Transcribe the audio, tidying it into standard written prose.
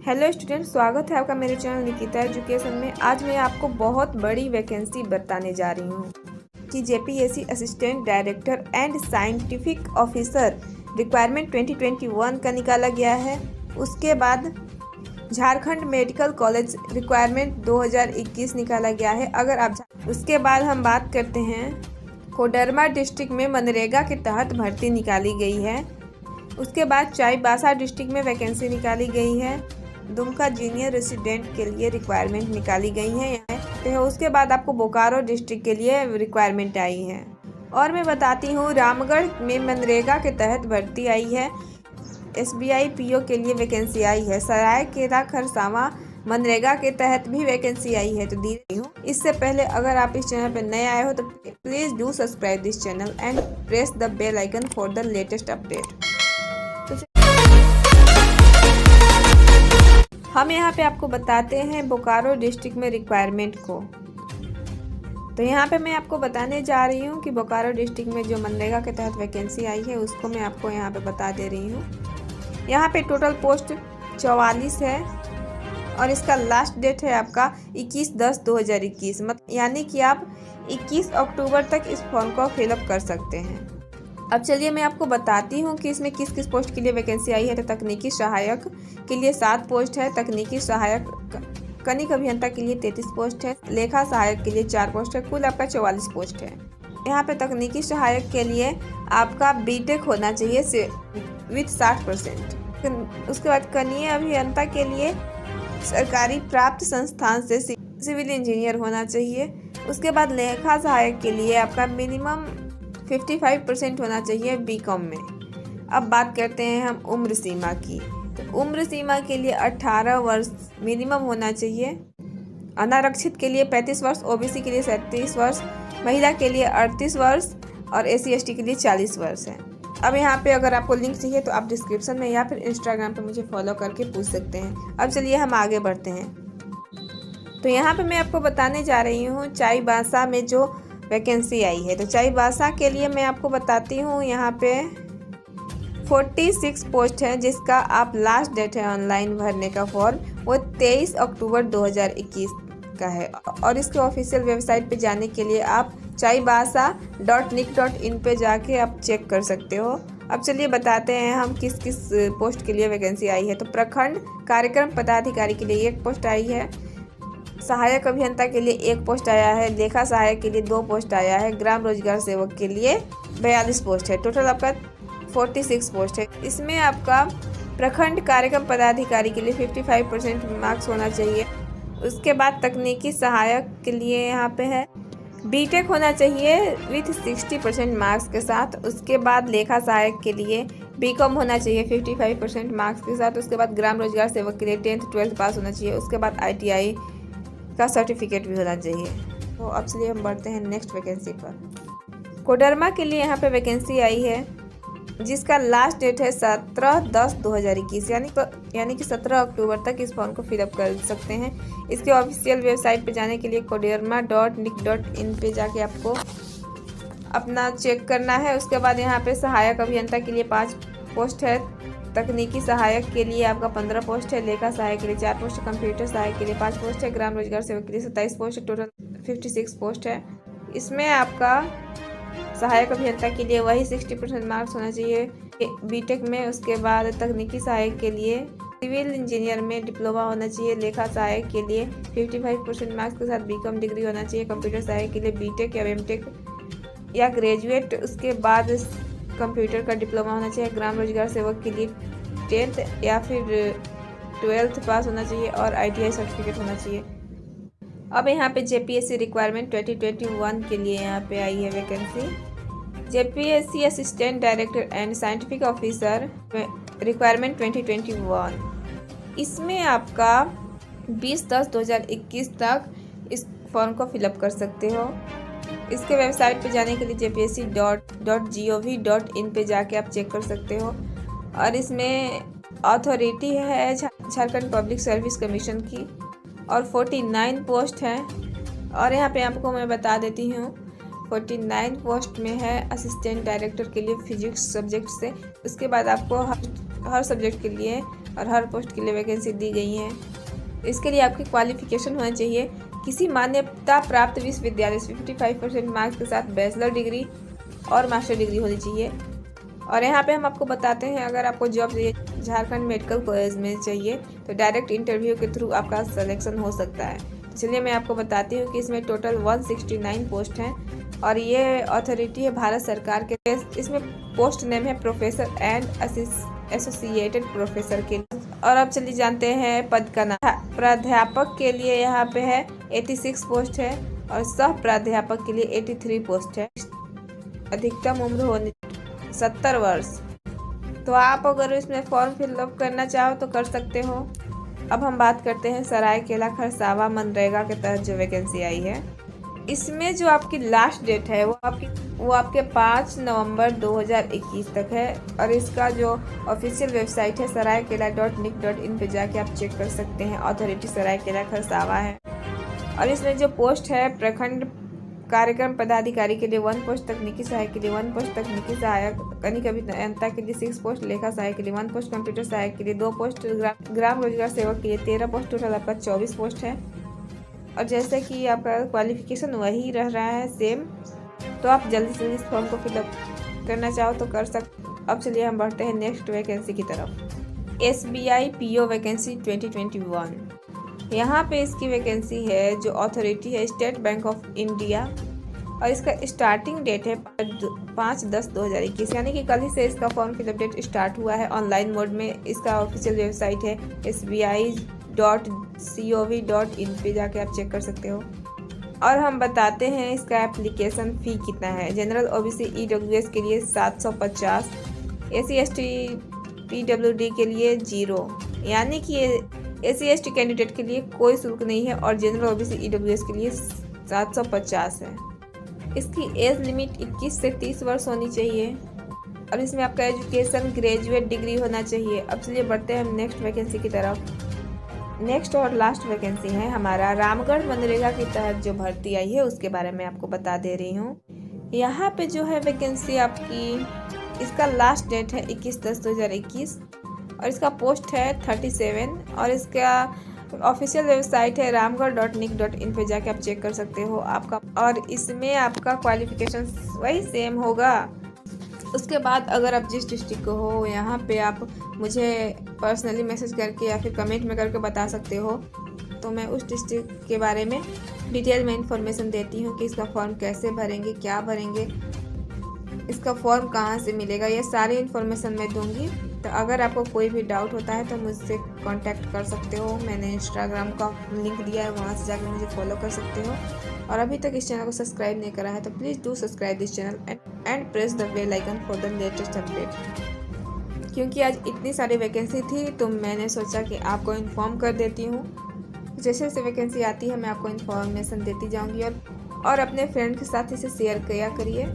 Hello student, स्वागत है आपका मेरे चैनल निकिता एजुकेशन में। आज मैं आपको बहुत बड़ी वैकेंसी बताने जा रही हूँ कि JPSC assistant director and scientific officer requirement 2021 का निकाला गया है। उसके बाद झारखंड मेडिकल कॉलेज रिक्वायरमेंट 2021 निकाला गया है। उसके बाद हम बात करते हैं कोडरमा डिस्ट्रिक्ट में मनरेगा के तहत भर्ती निकाली गई है। उसके बाद चाईबासा डिस्ट्रिक्ट में वैकेंसी निकाली गई है। दुमका जूनियर रेसिडेंट के लिए रिक्वायरमेंट निकाली गई है। उसके बाद आपको बोकारो डिस्ट्रिक्ट के लिए रिक्वायरमेंट आई है। और मैं बताती हूँ रामगढ़ में मनरेगा के तहत भर्ती आई है। एसबीआई पीओ के लिए वैकेंसी आई है। सरायकेला खरसावां मनरेगा के तहत भी वैकेंसी आई है। तो दी रही हूँ। इससे पहले अगर आप इस चैनल पर नए आए हो तो please do subscribe this channel and press the bell icon for the latest update. हम यहाँ पे आपको बताते हैं बोकारो डिस्ट्रिक्ट में रिक्वायरमेंट को। तो यहाँ पे मैं आपको बताने जा रही हूँ कि बोकारो डिस्ट्रिक्ट में जो मनरेगा के तहत वैकेंसी आई है उसको मैं आपको यहाँ पे बता दे रही हूँ। यहाँ पे टोटल पोस्ट 44 है और इसका लास्ट डेट है आपका 21/10/2021, मतलब यानी कि आप 21 अक्टूबर तक इस फॉर्म को फिलअप कर सकते हैं। अब चलिए मैं आपको बताती हूँ कि इसमें किस किस पोस्ट के लिए वैकेंसी आई है। तो तकनीकी सहायक के लिए 7 पोस्ट है, तकनीकी सहायक कनिक अभियंता के लिए 33 पोस्ट है, लेखा सहायक के लिए 4 पोस्ट है, कुल आपका 44 पोस्ट है। यहाँ पे तकनीकी सहायक के लिए आपका बीटेक होना चाहिए विथ 60%। उसके बाद कनीय अभियंता के लिए सरकारी प्राप्त संस्थान से सिविल इंजीनियर होना चाहिए। उसके बाद लेखा सहायक के लिए आपका मिनिमम 55% होना चाहिए बीकॉम में। अब बात करते हैं हम उम्र सीमा की। तो उम्र सीमा के लिए 18 वर्ष मिनिमम होना चाहिए। अनारक्षित के लिए 35 वर्ष, ओबीसी के लिए 37 वर्ष, महिला के लिए 38 वर्ष और SC/ST के लिए 40 वर्ष है। अब यहाँ पे अगर आपको लिंक चाहिए तो आप डिस्क्रिप्शन में या फिर इंस्टाग्राम पे मुझे फॉलो करके पूछ सकते हैं। अब चलिए हम आगे बढ़ते हैं। तो यहाँ पे मैं आपको बताने जा रही हूँ चाईबासा में जो वैकेंसी आई है। तो चाईबासा के लिए मैं आपको बताती हूँ यहाँ पे 46 पोस्ट है, जिसका आप लास्ट डेट है ऑनलाइन भरने का फॉर्म वो 23 अक्टूबर 2021 का है। और इसके ऑफिशियल वेबसाइट पे जाने के लिए आप chaibasa.nic.in पे जाके आप चेक कर सकते हो। अब चलिए बताते हैं हम किस किस पोस्ट के लिए वैकेंसी आई है। तो प्रखंड कार्यक्रम पदाधिकारी के लिए 1 पोस्ट आई है, सहायक अभियंता के लिए 1 पोस्ट आया है, लेखा सहायक के लिए 2 पोस्ट आया है, ग्राम रोजगार सेवक के लिए 42 पोस्ट है। टोटल आपका 46 पोस्ट है। इसमें आपका प्रखंड कार्यक्रम पदाधिकारी के लिए 55% मार्क्स होना चाहिए। उसके बाद तकनीकी सहायक के लिए यहाँ पे है बीटेक होना चाहिए विथ 60% मार्क्स के साथ। उसके बाद लेखा सहायक के लिए बीकॉम होना चाहिए 55% मार्क्स के साथ। उसके बाद ग्राम रोजगार सेवक के लिए 10th 12th पास होना चाहिए। उसके बाद ITI का सर्टिफिकेट भी होना चाहिए। तो अब चलिए हम बढ़ते हैं नेक्स्ट वैकेंसी पर। कोडरमा के लिए यहाँ पे वैकेंसी आई है, जिसका लास्ट डेट है 17/10/2021, यानी कि 17 अक्टूबर तक इस फॉर्म को फिलअप कर सकते हैं। इसके ऑफिशियल वेबसाइट पे जाने के लिए koderma.nic.in पे जाके आपको अपना चेक करना है। उसके बाद यहाँ पे सहायक अभियंता के लिए 5 पोस्ट है, तकनीकी सहायक के लिए आपका 15 पोस्ट है, लेखा सहायक के लिए 4 पोस्ट है, कंप्यूटर सहायक के लिए 5 पोस्ट है, ग्राम रोजगार सेवक के लिए 27 पोस्ट है, टोटल 56 पोस्ट है। इसमें आपका सहायक अभियंता के लिए वही 60% मार्क्स होना चाहिए बीटेक में। उसके बाद तकनीकी सहायक के लिए सिविल इंजीनियर में डिप्लोमा होना चाहिए, लेखा सहायक के लिए 55% मार्क्स के साथ बीकॉम डिग्री होना चाहिए, कंप्यूटर सहायक के लिए बीटेक या एमटेक या ग्रेजुएट, उसके बाद कंप्यूटर का डिप्लोमा होना चाहिए, ग्राम रोजगार सेवक के लिए 10th या फिर 12th पास होना चाहिए और ITI सर्टिफिकेट होना चाहिए। अब यहाँ पे जेपीएससी रिक्वायरमेंट 2021 के लिए यहाँ पे आई है vacancy. JPSC assistant director and scientific officer requirement 2021। इसमें आपका 20/10/2021 तक इस फॉर्म को फिलअप कर सकते हो। इसके वेबसाइट पे जाने के लिए jpsc.gov.in पे जाके आप चेक कर सकते हो। और इसमें अथॉरिटी है झारखंड पब्लिक सर्विस कमीशन की और 49 पोस्ट है। और यहाँ पे आपको मैं बता देती हूँ 49 पोस्ट में है असिस्टेंट डायरेक्टर के लिए फिजिक्स सब्जेक्ट से। उसके बाद आपको हर सब्जेक्ट के लिए और हर पोस्ट के लिए वैकेंसी दी गई है। इसके लिए आपकी क्वालिफिकेशन होना चाहिए किसी मान्यता प्राप्त विश्वविद्यालय से 55% मार्क्स के साथ बैचलर डिग्री और मास्टर डिग्री होनी चाहिए। और यहाँ पे हम आपको बताते हैं, अगर आपको जॉब चाहिए झारखंड मेडिकल कॉलेज में चाहिए तो डायरेक्ट इंटरव्यू के थ्रू आपका सिलेक्शन हो सकता है। तो चलिए मैं आपको बताती हूँ कि इसमें टोटल 169 पोस्ट हैं और ये अथॉरिटी है भारत सरकार के। इसमें पोस्ट नेम है प्रोफेसर एंड एसोसिएटेड प्रोफेसर के। और अब चलिए जानते हैं पद का नाम। प्राध्यापक के लिए यहाँ पे है 86 पोस्ट है और सह प्राध्यापक के लिए 83 पोस्ट है। अधिकतम उम्र होनी 70 वर्ष। तो आप अगर इसमें फॉर्म फिलअप करना चाहो तो कर सकते हो। अब हम बात करते हैं सरायकेला खरसावां मनरेगा के तहत जो वैकेंसी आई है। इसमें जो आपकी लास्ट डेट है वो आपके 5 नवंबर 2021 तक है और इसका जो ऑफिशियल वेबसाइट है saraikela.nic.in पे जाके आप चेक कर सकते हैं। अथॉरिटी सरायकेला खरसावां है। और इसमें जो पोस्ट है प्रखंड कार्यक्रम पदाधिकारी के लिए 1 पोस्ट, तकनीकी सहायक के लिए 1 पोस्ट, तकनीकी सहायक कनिक अभियंता के लिए 6 पोस्ट, लेखा सहायक के लिए 1 पोस्ट, कंप्यूटर सहायक के लिए 2 पोस्ट, ग्राम रोजगार सेवक के लिए 13 पोस्ट, टोटल आपका 24 पोस्ट है। और जैसे कि आपका क्वालिफिकेशन वही रह रहा है सेम, तो आप जल्दी से इस फॉर्म को फिलअप करना चाहो तो कर सकते। अब चलिए हम बढ़ते हैं नेक्स्ट वैकेंसी की तरफ। SBI PO vacancy 2021। यहाँ पे इसकी वैकेंसी है जो अथॉरिटी है स्टेट बैंक ऑफ इंडिया और इसका स्टार्टिंग डेट है 5/10/2021, यानी कि कल ही से इसका फॉर्म फिलअप डेट स्टार्ट हुआ है ऑनलाइन मोड में। इसका ऑफिशियल वेबसाइट है sbi.gov.in पे जाके आप चेक कर सकते हो। और हम बताते हैं इसका एप्लीकेशन फ़ी कितना है। जनरल OBC EWS के लिए 750, SC ST PWD के लिए 0, यानी कि SC ST कैंडिडेट के लिए कोई शुल्क नहीं है और जनरल OBC EWS के लिए 750 है। इसकी एज लिमिट 21 से 30 वर्ष होनी चाहिए और इसमें आपका एजुकेशन ग्रेजुएट डिग्री होना चाहिए। अब चलिए बढ़ते हैं हम नेक्स्ट वैकेंसी की तरफ। नेक्स्ट और लास्ट वैकेंसी है हमारा रामगढ़ मनरेगा के तहत जो भर्ती आई है उसके बारे में आपको बता दे रही हूँ। यहाँ पे जो है वैकेंसी आपकी, इसका लास्ट डेट है 21/10/2021 और इसका पोस्ट है 37 और इसका ऑफिशियल वेबसाइट है ramgarh.nic.in पे जाके आप चेक कर सकते हो आपका। और इसमें आपका क्वालिफिकेशन वही सेम होगा। उसके बाद अगर आप जिस डिस्ट्रिक्ट को हो यहाँ पे आप मुझे पर्सनली मैसेज करके या फिर कमेंट में करके बता सकते हो, तो मैं उस डिस्ट्रिक्ट के बारे में डिटेल में इंफॉर्मेशन देती हूँ कि इसका फॉर्म कैसे भरेंगे, क्या भरेंगे, इसका फॉर्म कहाँ से मिलेगा, ये सारी इन्फॉर्मेशन मैं दूंगी। तो अगर आपको कोई भी डाउट होता है तो मुझसे कांटेक्ट कर सकते हो। मैंने इंस्टाग्राम का लिंक दिया है, वहाँ से जाकर मुझे फॉलो कर सकते हो। और अभी तक इस चैनल को सब्सक्राइब नहीं करा है तो please do subscribe this channel and press the bell icon for the latest update. क्योंकि आज इतनी सारी वैकेंसी थी तो मैंने सोचा कि आपको इन्फॉर्म कर देती हूँ। जैसे जैसे वैकेंसी आती है मैं आपको इन्फॉर्मेशन देती जाऊँगी और अपने फ्रेंड के साथ इसे शेयर किया करिए।